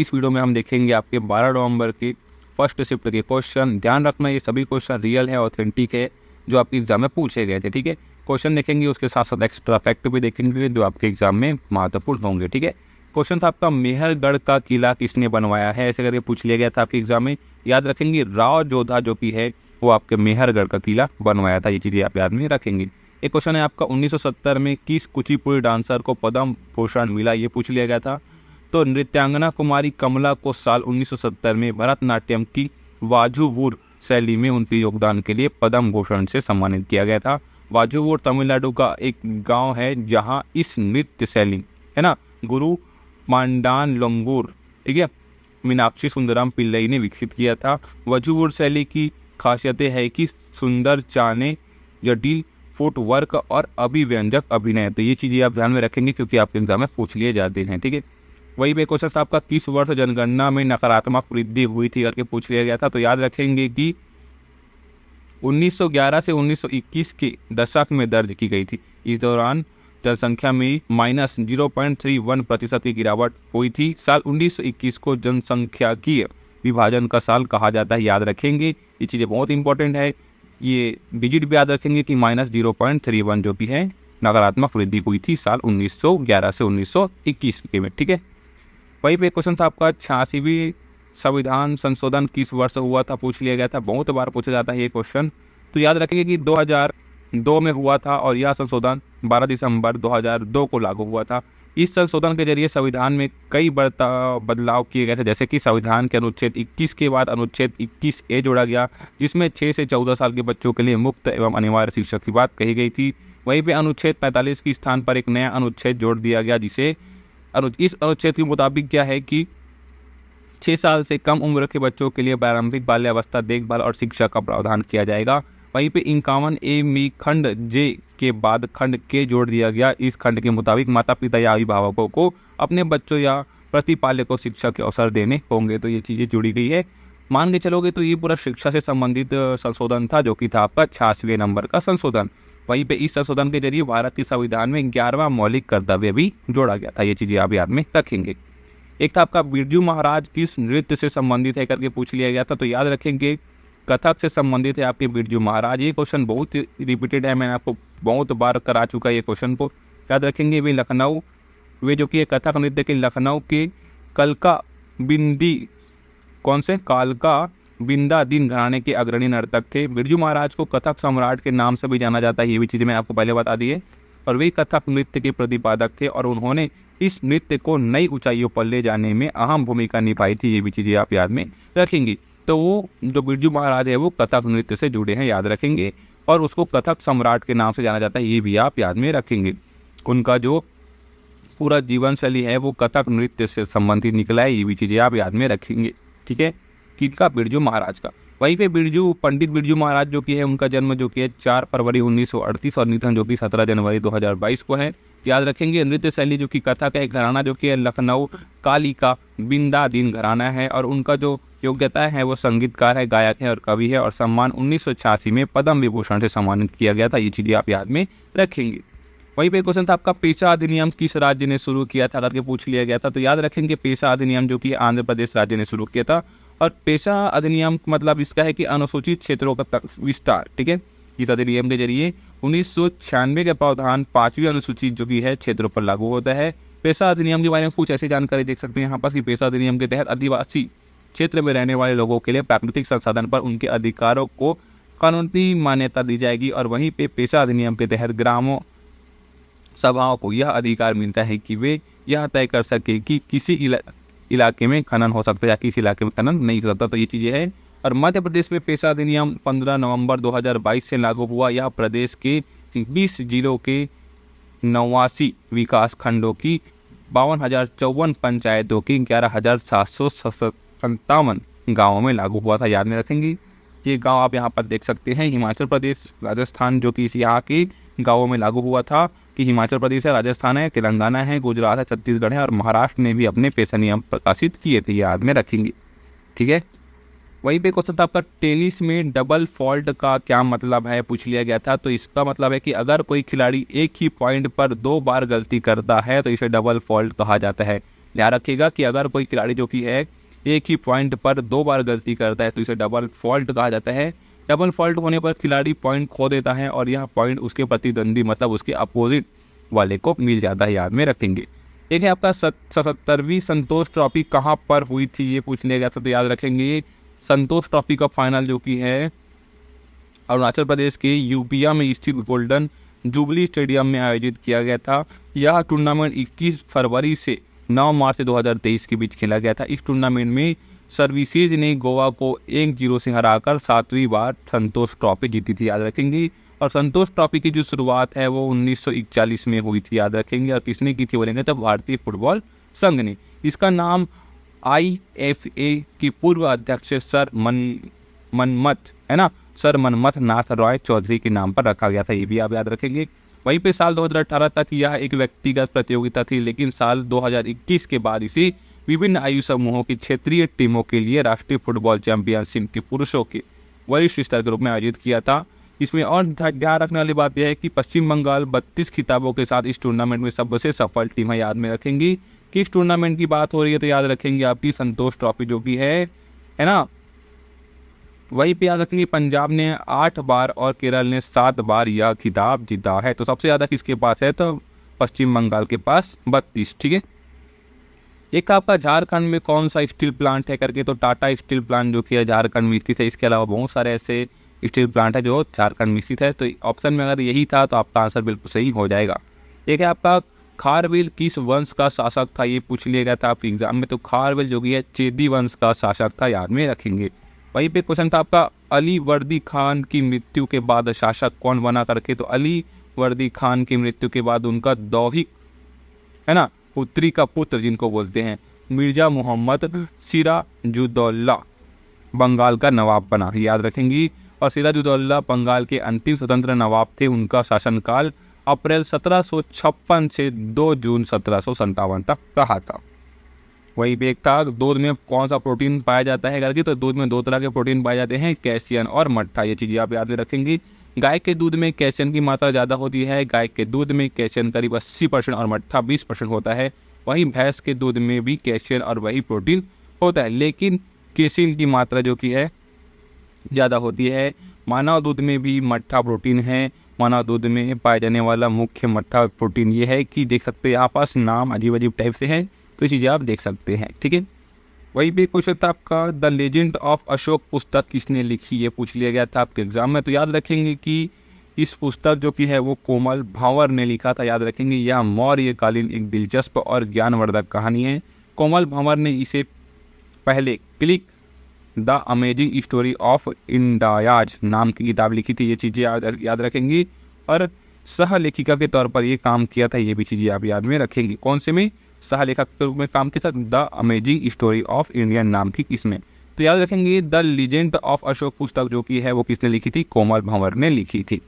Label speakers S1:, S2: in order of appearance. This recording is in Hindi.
S1: इस वीडियो में हम देखेंगे आपके 12 नवंबर के फर्स्ट शिफ्ट के क्वेश्चन। ध्यान रखना ये सभी क्वेश्चन रियल है, ऑथेंटिक है, जो आपके एग्जाम में पूछे गए थे। ठीक है, क्वेश्चन देखेंगे, उसके साथ साथ एक्स्ट्रा फैक्ट भी देखेंगे जो आपके एग्जाम में महत्वपूर्ण होंगे। ठीक है, क्वेश्चन था आपका मेहरगढ़ का किला किसने बनवाया है, ऐसे करके पूछ लिया गया था आपके एग्जाम में। याद रखेंगे राव जोधा जो कि है वो आपके मेहरगढ़ का किला बनवाया था, ये चीज़ें आप याद में रखेंगे। एक क्वेश्चन है आपका 1970 में किस कुचिपुड़ी डांसर को पद्म भूषण मिला, ये पूछ लिया गया था। तो नृत्यांगना कुमारी कमला को साल 1970 में भरतनाट्यम की वाजुवूर शैली में उनके योगदान के लिए पद्म भूषण से सम्मानित किया गया था। वाजुवूर तमिलनाडु का एक गांव है जहां इस नृत्य शैली है ना गुरु मांडानलोंगूर, ठीक है, मीनाक्षी सुंदरम पिल्लई ने विकसित किया था। वाजुवूर शैली की खासियतें है कि सुंदर चाने, जटिल फुटवर्क और अभिव्यंजक अभिनय, तो ये चीज़ें आप ध्यान में रखेंगे क्योंकि आपके एग्जाम में पूछ लिए जाते हैं। ठीक है, वही पे क्वेश्चन आपका किस वर्ष जनगणना में नकारात्मक वृद्धि हुई थी करके पूछ लिया गया था। तो याद रखेंगे कि 1911 से 1921 के दशक में दर्ज की गई थी। इस दौरान जनसंख्या में -0.31% की गिरावट हुई थी। साल 1921 को जनसंख्याकीय विभाजन का साल कहा जाता है, याद रखेंगे, ये चीज़ें बहुत इंपॉर्टेंट है। ये डिजिट भी याद रखेंगे कि -0.31 जो कि है नकारात्मक वृद्धि हुई थी साल 1911 से 1921 के में। ठीक है, वहीं पे क्वेश्चन था आपका 86वीं संविधान संशोधन किस वर्ष हुआ था, पूछ लिया गया था। बहुत बार पूछा जाता है ये क्वेश्चन, तो याद रखेंगे कि 2002 में हुआ था और यह संशोधन 12 दिसंबर 2002 को लागू हुआ था। इस संशोधन के जरिए संविधान में कई बदलाव किए गए थे, जैसे कि संविधान के अनुच्छेद 21 के बाद अनुच्छेद 21A जोड़ा गया, जिसमें 6 से 14 साल के बच्चों के लिए मुफ्त एवं अनिवार्य शिक्षा की बात कही गई थी। वहीं पे अनुच्छेद 45 के स्थान पर एक नया अनुच्छेद जोड़ दिया गया, जिसे इस अनुच्छेद के मुताबिक क्या है कि 6 साल से कम उम्र के बच्चों के लिए प्रारंभिक बाल्यावस्था देखभाल और शिक्षा का प्रावधान किया जाएगा। वहीं पे 51A में खंड जे के बाद खंड के जोड़ दिया गया। इस खंड के मुताबिक माता पिता या अभिभावकों को अपने बच्चों या प्रतिपालक को शिक्षा के अवसर देने होंगे, तो ये चीज़ें जुड़ी गई है। मान के चलोगे तो ये पूरा शिक्षा से संबंधित संशोधन था जो कि था आपका 86वें नंबर का संशोधन। वहीं पे इस संशोधन के जरिए भारत के संविधान में 11वां मौलिक कर्तव्य भी जोड़ा गया था, ये चीज़ें आप याद में रखेंगे। एक था आपका बिरजू महाराज किस नृत्य से संबंधित है करके पूछ लिया गया था। तो याद रखेंगे कथक से संबंधित है आपके बिरजू महाराज। ये क्वेश्चन बहुत रिपीटेड है, मैंने आपको बहुत बार करा चुका है ये क्वेश्चन को। याद रखेंगे वे लखनऊ, वे जो कि कथक नृत्य के लखनऊ के कलका बिंदी कौन से कालका बिंदा दिन घराने के अग्रणी नर्तक थे। बिरजू महाराज को कथक सम्राट के नाम से भी जाना जाता है, ये भी चीज़ें मैंने आपको पहले बता दी है। और वे कथक नृत्य के प्रतिपादक थे और उन्होंने इस नृत्य को नई ऊंचाइयों पर ले जाने में अहम भूमिका निभाई थी, ये भी चीज़ें आप याद में रखेंगी। तो वो जो बिरजू महाराज है वो कथक नृत्य से जुड़े हैं, याद रखेंगे, और उसको कथक सम्राट के नाम से जाना जाता है, ये भी आप याद में रखेंगे। उनका जो पूरा जीवन शैली है वो कथक नृत्य से संबंधित निकला है, ये भी चीज़ें आप याद में रखेंगे। ठीक है, किनका? बिरजू महाराज का। वहीं पे पंडित बिरजू महाराज जो कि है उनका जन्म जो कि है 4 फरवरी 1938 और निधन जो कि 17 जनवरी 2022 को है, याद रखेंगे। नृत्य शैली जो कि कथक है, घराना जो कि है लखनऊ कालिका बिंदा दिन घराना है, और उनका जो योग्यता है वो संगीतकार है, गायक है और कवि है, और सम्मान 1986 में पद्म विभूषण से सम्मानित किया गया था, ये चीज़ें आप याद में रखेंगे। वहीं पे क्वेश्चन था आपका पेशा अधिनियम किस राज्य ने शुरू किया था करके पूछ लिया गया था। तो याद रखेंगे पेशा अधिनियम जो कि आंध्र प्रदेश राज्य ने शुरू किया था। और पेशा अधिनियम मतलब इसका है कि अनुसूचित क्षेत्रों का विस्तार। ठीक है, इस अधिनियम के जरिए 1996 का प्रावधान 5वीं अनुसूची जो कि है क्षेत्रों पर लागू होता है। पेशा अधिनियम के बारे में कुछ ऐसी जानकारी देख सकते हैं यहाँ पर कि पेशा अधिनियम के तहत आदिवासी क्षेत्र में रहने वाले लोगों के लिए प्राकृतिक संसाधन पर उनके अधिकारों को कानूनी मान्यता दी जाएगी। और वहीं पे पेशा अधिनियम के तहत ग्रामों सभाओं को यह अधिकार मिलता है कि वे यह तय कर सके कि किसी इलाके में खनन हो सकता है या किसी इलाके में खनन नहीं हो सकता, तो ये चीज़ें हैं। और मध्य प्रदेश में पेशा अधिनियम 15 नवंबर 2022 से लागू हुआ। यह प्रदेश के 20 जिलों के 89 विकास खंडों की 52,054 पंचायतों की 11,757 गाँवों में लागू हुआ था, याद में रखेंगे। ये गांव आप यहाँ पर देख सकते हैं, हिमाचल प्रदेश, राजस्थान जो कि इस यहाँ के गाँवों में लागू हुआ था कि हिमाचल प्रदेश है, राजस्थान है, तेलंगाना है, गुजरात है, छत्तीसगढ़ है और महाराष्ट्र ने भी अपने पेशा नियम प्रकाशित किए थे, याद में रखेंगे। ठीक है, वहीं पे क्वेश्चन था आपका टेनिस में डबल फॉल्ट का क्या मतलब है, पूछ लिया गया था। तो इसका मतलब है कि अगर कोई खिलाड़ी एक ही पॉइंट पर 2 बार गलती करता है तो इसे डबल फॉल्ट कहा जाता है। ध्यान रखिएगा कि अगर कोई खिलाड़ी जो कि है एक ही पॉइंट पर 2 बार गलती करता है तो इसे डबल फॉल्ट कहा जाता है। डबल फॉल्ट होने पर खिलाड़ी पॉइंट खो देता है और यह पॉइंट उसके प्रतिद्वंदी मतलब उसके अपोजिट वाले को मिल जाता है, याद में रखेंगे। एक है आपका 77वीं संतोष ट्रॉफी कहाँ पर हुई थी, ये पूछ लिया गया था, तो याद रखेंगे संतोष ट्रॉफी का फाइनल जो कि है अरुणाचल प्रदेश के यूपिया में स्थित गोल्डन जुबली स्टेडियम में आयोजित किया गया था। यह टूर्नामेंट 21 फरवरी से 9 मार्च 2023 के बीच खेला गया था। इस टूर्नामेंट में सर्विसेज ने गोवा को 1-0 से हराकर 7वीं बार संतोष ट्रॉफी जीती थी, याद रखेंगे। और संतोष ट्रॉफी की जो शुरुआत है वो 1941 में हुई थी, याद रखेंगे। और किसने की थी बोलेंगे तो भारतीय फुटबॉल संघ ने। इसका नाम IFA की पूर्व अध्यक्ष सर मनमथ है ना, सर मनमथ नाथ रॉय चौधरी के नाम पर रखा गया था, ये भी आप याद रखेंगे। वहीं पे साल 2018 तक यह एक व्यक्तिगत प्रतियोगिता थी, लेकिन साल 2021 के बाद इसे विभिन्न आयु समूहों की क्षेत्रीय टीमों के लिए राष्ट्रीय फुटबॉल चैंपियनशिप के पुरुषों के वरिष्ठ स्तर के रूप में आयोजित किया था। इसमें और ध्यान रखने वाली बात यह है कि पश्चिम बंगाल 32 खिताबों के साथ इस टूर्नामेंट में सबसे सफल टीम है, याद में रखेंगी। कि इस टूर्नामेंट की बात हो रही है तो याद रखेंगे आपकी संतोष ट्रॉफी जो कि है ना। वहीं पे याद रखेंगे पंजाब ने 8 बार और केरल ने 7 बार यह खिताब जीता है। तो सबसे ज़्यादा किसके पास है तो पश्चिम बंगाल के पास 32, ठीक है। एक आपका झारखंड में कौन सा स्टील प्लांट है करके, तो टाटा स्टील प्लांट जो कि है झारखंड में स्थित है। इसके अलावा बहुत सारे ऐसे स्टील प्लांट है जो झारखंड में स्थित है। तो ऑप्शन में अगर यही था तो आपका आंसर बिल्कुल सही हो जाएगा। एक है आपका खारवेल किस वंश का शासक था, ये पूछ लिया गया था आपके एग्जाम में। तो खारवेल जो कि है चेदी वंश का शासक था, याद में रखेंगे। वहीं पे क्वेश्चन था आपका अली वर्दी खान की मृत्यु के बाद शासक कौन बना करके, तो अली वर्दी खान की मृत्यु के बाद उनका दौहिक है ना पुत्री का पुत्र जिनको बोलते हैं मिर्जा मोहम्मद सिराजुद्दौला बंगाल का नवाब बना, याद रखेंगी। और सिराजुद्दौला बंगाल के अंतिम स्वतंत्र नवाब थे। उनका शासनकाल अप्रैल 1756 से 2 जून 1757 तक रहा था। वही भी एक था दूध में कौन सा प्रोटीन पाया जाता है करके, तो दूध में 2 तरह के प्रोटीन पाए जाते हैं, कैल्शियम और मट्ठा। ये चीज़ें आप याद में रखेंगी। गाय के दूध में कैल्शियम की मात्रा ज़्यादा होती है। गाय के दूध में कैल्शियम करीब 80% और मट्ठा 20% होता है। वहीं भैंस के दूध में भी कैल्शियम और वही प्रोटीन होता है, लेकिन कैसीन की मात्रा जो कि है ज़्यादा होती है। मानव दूध में भी मट्ठा प्रोटीन है। मानव दूध में पाए जाने वाला मुख्य मट्ठा प्रोटीन ये है कि देख सकते हैं यहाँ पास नाम अजीब अजीब टाइप से है, तो ये चीज़ें आप देख सकते हैं, ठीक है। वही भी क्वेश्चन था आपका द लेजेंड ऑफ अशोक पुस्तक किसने लिखी, ये पूछ लिया गया था आपके एग्जाम में। तो याद रखेंगे कि इस पुस्तक जो कि है वो कोमल भावर ने लिखा था, याद रखेंगे। यह मौर्यकालीन एक दिलचस्प और ज्ञानवर्धक कहानी है। कोमल भावर ने इसे पहले click the amazing story of India's नाम की किताब लिखी थी, ये चीज़ें याद रखेंगी। और सह लेखिका के तौर पर ये काम किया था, ये भी चीज़ें आप याद में रखेंगी। कौन से में सह लेखक के रूप में काम किया था, the amazing story of Indian नाम की किसमें। तो याद रखेंगे द लीजेंड ऑफ अशोक पुस्तक जो कि है वो किसने लिखी थी, कोमल भावर ने लिखी थी।